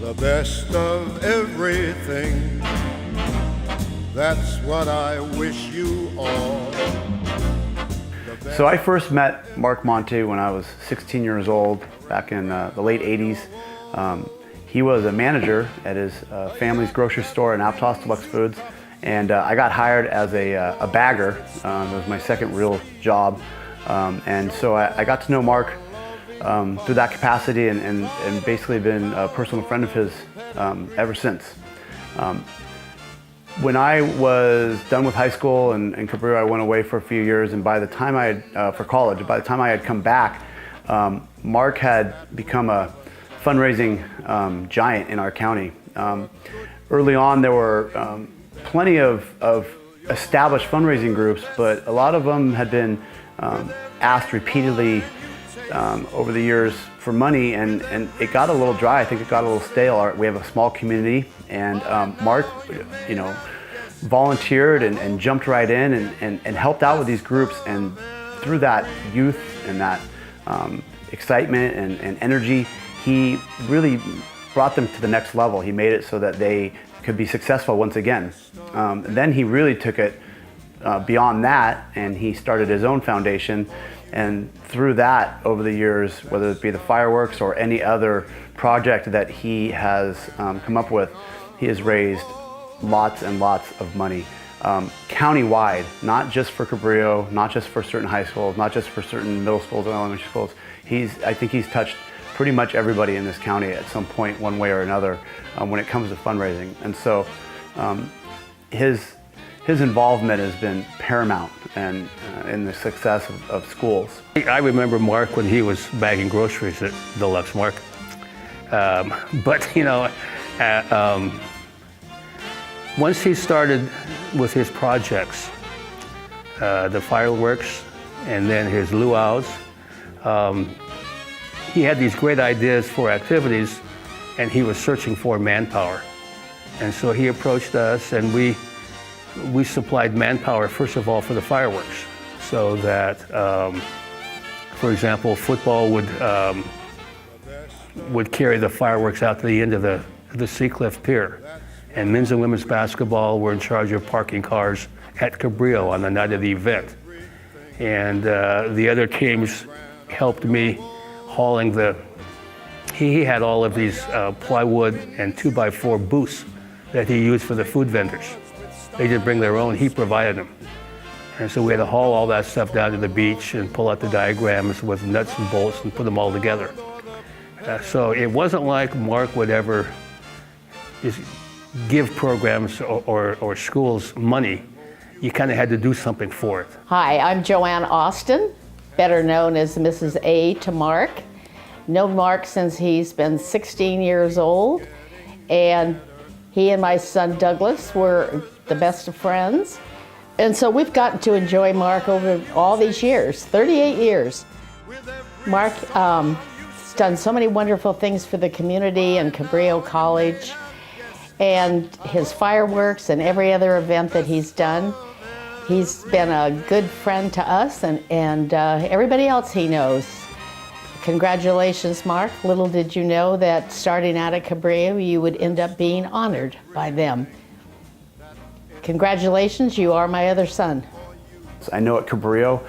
The best of everything, that's what I wish you all. So I first met Marc Monte when I was 16 years old, back in the late 80s. He was a manager at his family's grocery store in Aptos Deluxe Foods, and I got hired as a bagger. It was my second real job, and so I got to know Marc through that capacity, and basically been a personal friend of his ever since. When I was done with high school and Cabrillo, I went away for a few years, and by the time for college, by the time I had come back, Marc had become a fundraising giant in our county. Early on, there were plenty of established fundraising groups, but a lot of them had been asked repeatedly over the years for money, and it got a little dry. I think it got a little stale. We have a small community, and Marc, volunteered and jumped right in and helped out with these groups, and through that youth and that excitement and energy, he really brought them to the next level. He made it so that they could be successful once again. And then he really took it beyond that, and he started his own foundation. And through that, over the years, whether it be the fireworks or any other project that he has come up with, he has raised lots and lots of money, county-wide, not just for Cabrillo, not just for certain high schools, not just for certain middle schools and elementary schools. I think he's touched pretty much everybody in this county at some point, one way or another, when it comes to fundraising. And so his involvement has been paramount and in the success of schools. I remember Marc when he was bagging groceries at Deluxe Mark. But once he started with his projects, the fireworks and then his luau's, he had these great ideas for activities, and he was searching for manpower. And so he approached us, and we supplied manpower, first of all, for the fireworks, so that, for example, football would carry the fireworks out to the end of the Seacliff Pier, and men's and women's basketball were in charge of parking cars at Cabrillo on the night of the event. And the other teams helped me hauling he had all of these plywood and 2x4 booths that he used for the food vendors. They didn't bring their own, he provided them. And so we had to haul all that stuff down to the beach and pull out the diagrams with nuts and bolts and put them all together. So it wasn't like Marc would ever just give programs or schools money. You kind of had to do something for it. Hi, I'm Joanne Austin, better known as Mrs. A to Marc. Known Marc since he's been 16 years old, and he and my son Douglas were the best of friends. And so we've gotten to enjoy Marc over all these years, 38 years. Marc has done so many wonderful things for the community and Cabrillo College, and his fireworks and every other event that he's done. He's been a good friend to us and everybody else he knows. Congratulations, Marc. Little did you know that starting out at Cabrillo, you would end up being honored by them. Congratulations, you are my other son. I know at Cabrillo,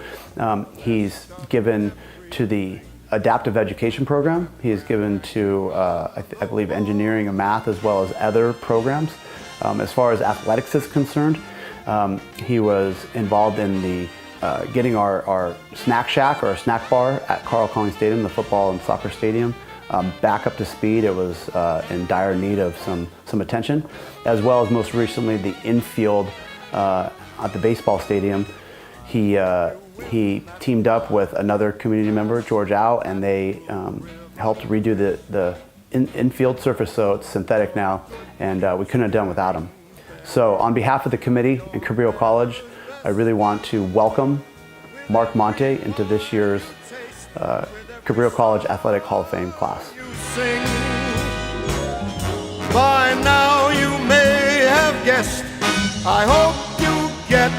he's given to the adaptive education program. He is given to, I believe, engineering and math, as well as other programs. As far as athletics is concerned, he was involved in the getting our snack shack or our snack bar at Carl Collins Stadium, the football and soccer stadium, back up to speed. It was in dire need of some attention, as well as most recently the infield at the baseball stadium, he teamed up with another community member, George Au, and they helped redo the infield surface, so it's synthetic now, and we couldn't have done without him. So on behalf of the committee and Cabrillo College, I really want to welcome Marc Monte into this year's Cabrillo College Athletic Hall of Fame class. By now you may have guessed, I hope you get